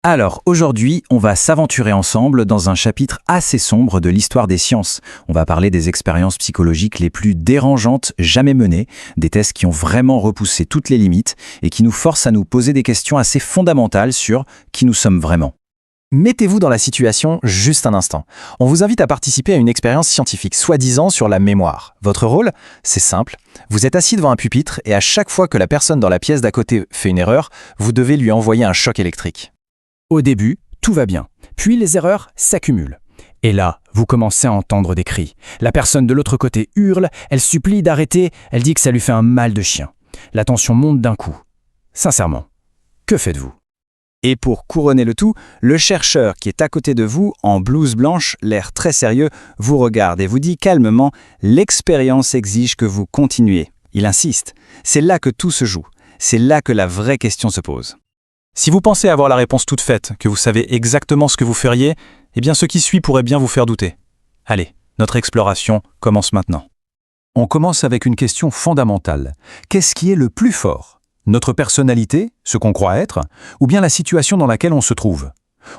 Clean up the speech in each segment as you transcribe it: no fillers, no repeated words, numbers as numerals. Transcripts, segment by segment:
Alors, aujourd'hui, on va s'aventurer ensemble dans un chapitre assez sombre de l'histoire des sciences. On va parler des expériences psychologiques les plus dérangeantes jamais menées, des tests qui ont vraiment repoussé toutes les limites et qui nous forcent à nous poser des questions assez fondamentales sur qui nous sommes vraiment. Mettez-vous dans la situation juste un instant. On vous invite à participer à une expérience scientifique soi-disant sur la mémoire. Votre rôle, c'est simple. Vous êtes assis devant un pupitre et à chaque fois que la personne dans la pièce d'à côté fait une erreur, vous devez lui envoyer un choc électrique. Au début, tout va bien. Puis les erreurs s'accumulent. Et là, vous commencez à entendre des cris. La personne de l'autre côté hurle, elle supplie d'arrêter, elle dit que ça lui fait un mal de chien. La tension monte d'un coup. Sincèrement, que faites-vous ? Et pour couronner le tout, le chercheur qui est à côté de vous, en blouse blanche, l'air très sérieux, vous regarde et vous dit calmement « L'expérience exige que vous continuiez ». Il insiste. C'est là que tout se joue. C'est là que la vraie question se pose. Si vous pensez avoir la réponse toute faite, que vous savez exactement ce que vous feriez, eh bien ce qui suit pourrait bien vous faire douter. Allez, notre exploration commence maintenant. On commence avec une question fondamentale. Qu'est-ce qui est le plus fort ? Notre personnalité, ce qu'on croit être, ou bien la situation dans laquelle on se trouve ?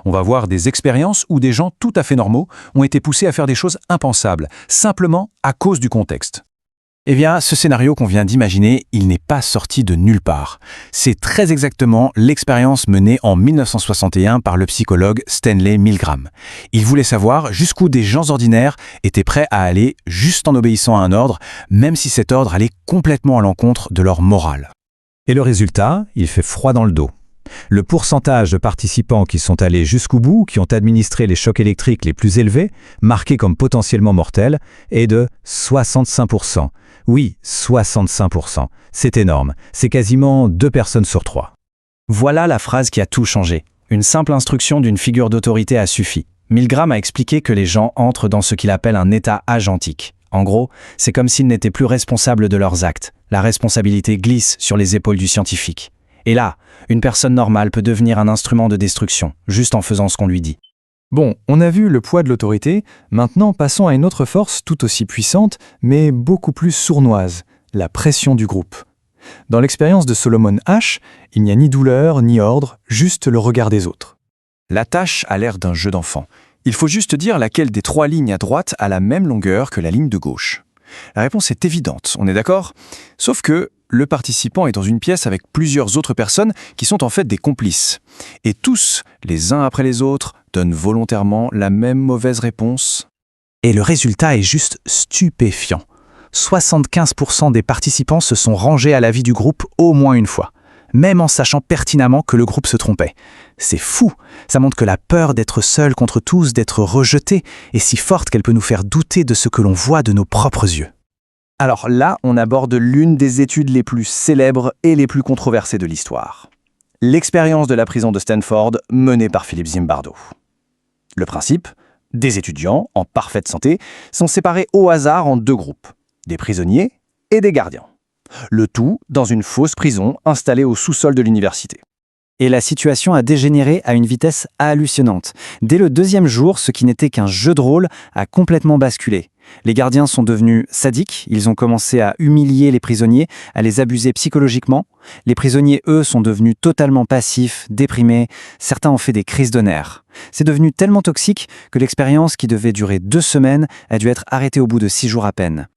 On va voir des expériences où des gens tout à fait normaux ont été poussés à faire des choses impensables, simplement à cause du contexte. Eh bien, ce scénario qu'on vient d'imaginer, il n'est pas sorti de nulle part. C'est très exactement l'expérience menée en 1961 par le psychologue Stanley Milgram. Il voulait savoir jusqu'où des gens ordinaires étaient prêts à aller juste en obéissant à un ordre, même si cet ordre allait complètement à l'encontre de leur morale. Et le résultat, il fait froid dans le dos. Le pourcentage de participants qui sont allés jusqu'au bout, qui ont administré les chocs électriques les plus élevés, marqués comme potentiellement mortels, est de 65%. Oui, 65%. C'est énorme. C'est quasiment 2 personnes sur 3. Voilà la phrase qui a tout changé. Une simple instruction d'une figure d'autorité a suffi. Milgram a expliqué que les gens entrent dans ce qu'il appelle un état agentique. En gros, c'est comme s'ils n'étaient plus responsables de leurs actes. La responsabilité glisse sur les épaules du scientifique. Et là, une personne normale peut devenir un instrument de destruction, juste en faisant ce qu'on lui dit. Bon, on a vu le poids de l'autorité, maintenant passons à une autre force tout aussi puissante, mais beaucoup plus sournoise, la pression du groupe. Dans l'expérience de Solomon Asch, il n'y a ni douleur, ni ordre, juste le regard des autres. La tâche a l'air d'un jeu d'enfant. Il faut juste dire laquelle des 3 lignes à droite a la même longueur que la ligne de gauche. La réponse est évidente, on est d'accord ? Sauf que le participant est dans une pièce avec plusieurs autres personnes qui sont en fait des complices. Et tous, les uns après les autres, donnent volontairement la même mauvaise réponse. Et le résultat est juste stupéfiant. 75% des participants se sont rangés à l'avis du groupe au moins une fois, même en sachant pertinemment que le groupe se trompait. C'est fou, ça montre que la peur d'être seul contre tous, d'être rejeté, est si forte qu'elle peut nous faire douter de ce que l'on voit de nos propres yeux. Alors là, on aborde l'une des études les plus célèbres et les plus controversées de l'histoire. L'expérience de la prison de Stanford menée par Philippe Zimbardo. Le principe, des étudiants en parfaite santé sont séparés au hasard en 2 groupes, des prisonniers et des gardiens. Le tout dans une fausse prison installée au sous-sol de l'université. Et la situation a dégénéré à une vitesse hallucinante. Dès le 2e jour, ce qui n'était qu'un jeu de rôle a complètement basculé. Les gardiens sont devenus sadiques, ils ont commencé à humilier les prisonniers, à les abuser psychologiquement. Les prisonniers, eux, sont devenus totalement passifs, déprimés, certains ont fait des crises de nerfs. C'est devenu tellement toxique que l'expérience, qui devait durer 2 semaines, a dû être arrêtée au bout de 6 jours à peine.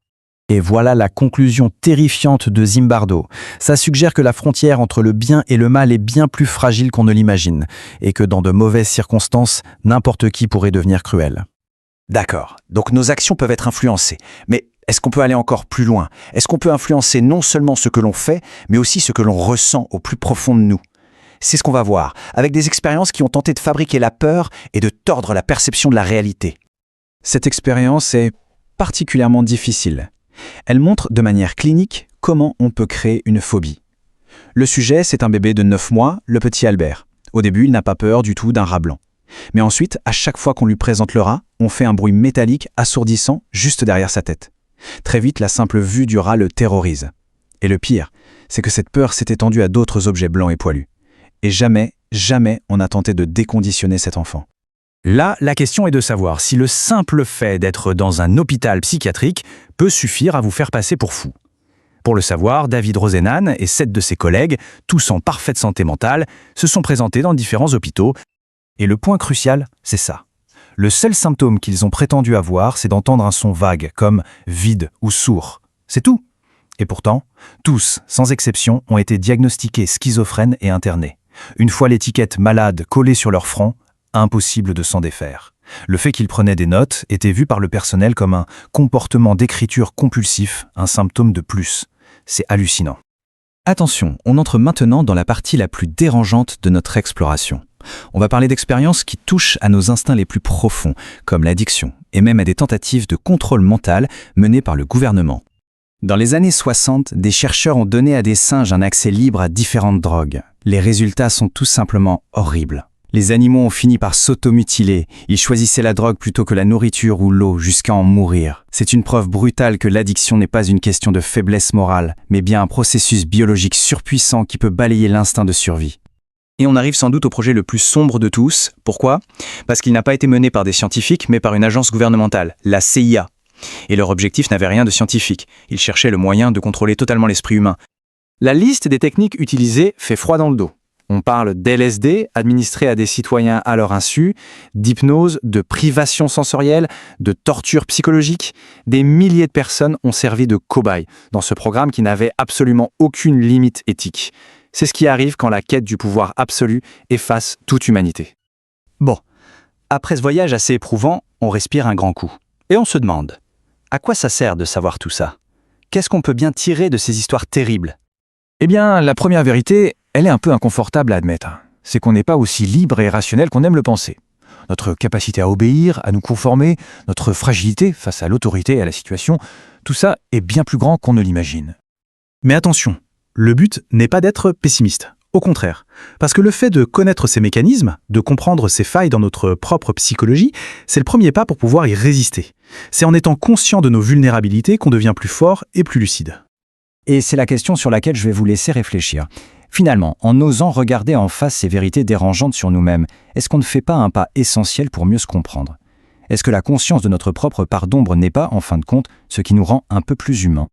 Et voilà la conclusion terrifiante de Zimbardo. Ça suggère que la frontière entre le bien et le mal est bien plus fragile qu'on ne l'imagine, et que dans de mauvaises circonstances, n'importe qui pourrait devenir cruel. D'accord, donc nos actions peuvent être influencées. Mais est-ce qu'on peut aller encore plus loin ? Est-ce qu'on peut influencer non seulement ce que l'on fait, mais aussi ce que l'on ressent au plus profond de nous ? C'est ce qu'on va voir, avec des expériences qui ont tenté de fabriquer la peur et de tordre la perception de la réalité. Cette expérience est particulièrement difficile. Elle montre de manière clinique comment on peut créer une phobie. Le sujet, c'est un bébé de 9 mois, le petit Albert. Au début, il n'a pas peur du tout d'un rat blanc. Mais ensuite, à chaque fois qu'on lui présente le rat, on fait un bruit métallique assourdissant juste derrière sa tête. Très vite, la simple vue du rat le terrorise. Et le pire, c'est que cette peur s'est étendue à d'autres objets blancs et poilus. Et jamais on n'a tenté de déconditionner cet enfant. Là, la question est de savoir si le simple fait d'être dans un hôpital psychiatrique peut suffire à vous faire passer pour fou. Pour le savoir, David Rosenan et 7 de ses collègues, tous en parfaite santé mentale, se sont présentés dans différents hôpitaux Et le point crucial, c'est ça. Le seul symptôme qu'ils ont prétendu avoir, c'est d'entendre un son vague, comme vide ou sourd. C'est tout. Et pourtant, tous, sans exception, ont été diagnostiqués schizophrènes et internés. Une fois l'étiquette malade collée sur leur front, impossible de s'en défaire. Le fait qu'ils prenaient des notes était vu par le personnel comme un comportement d'écriture compulsif, un symptôme de plus. C'est hallucinant. Attention, on entre maintenant dans la partie la plus dérangeante de notre exploration. On va parler d'expériences qui touchent à nos instincts les plus profonds, comme l'addiction, et même à des tentatives de contrôle mental menées par le gouvernement. Dans les années 60, des chercheurs ont donné à des singes un accès libre à différentes drogues. Les résultats sont tout simplement horribles. Les animaux ont fini par s'automutiler. Ils choisissaient la drogue plutôt que la nourriture ou l'eau jusqu'à en mourir. C'est une preuve brutale que l'addiction n'est pas une question de faiblesse morale, mais bien un processus biologique surpuissant qui peut balayer l'instinct de survie. Et on arrive sans doute au projet le plus sombre de tous. Pourquoi ? Parce qu'il n'a pas été mené par des scientifiques, mais par une agence gouvernementale, la CIA. Et leur objectif n'avait rien de scientifique. Ils cherchaient le moyen de contrôler totalement l'esprit humain. La liste des techniques utilisées fait froid dans le dos. On parle d'LSD, administré à des citoyens à leur insu, d'hypnose, de privation sensorielle, de torture psychologique. Des milliers de personnes ont servi de cobayes dans ce programme qui n'avait absolument aucune limite éthique. C'est ce qui arrive quand la quête du pouvoir absolu efface toute humanité. Bon, après ce voyage assez éprouvant, on respire un grand coup. Et on se demande, à quoi ça sert de savoir tout ça ? Qu'est-ce qu'on peut bien tirer de ces histoires terribles ? Eh bien, la première vérité, elle est un peu inconfortable à admettre. C'est qu'on n'est pas aussi libre et rationnel qu'on aime le penser. Notre capacité à obéir, à nous conformer, notre fragilité face à l'autorité et à la situation, tout ça est bien plus grand qu'on ne l'imagine. Mais attention, le but n'est pas d'être pessimiste. Au contraire, parce que le fait de connaître ces mécanismes, de comprendre ces failles dans notre propre psychologie, c'est le premier pas pour pouvoir y résister. C'est en étant conscient de nos vulnérabilités qu'on devient plus fort et plus lucide. Et c'est la question sur laquelle je vais vous laisser réfléchir. Finalement, en osant regarder en face ces vérités dérangeantes sur nous-mêmes, est-ce qu'on ne fait pas un pas essentiel pour mieux se comprendre ? Est-ce que la conscience de notre propre part d'ombre n'est pas, en fin de compte, ce qui nous rend un peu plus humains ?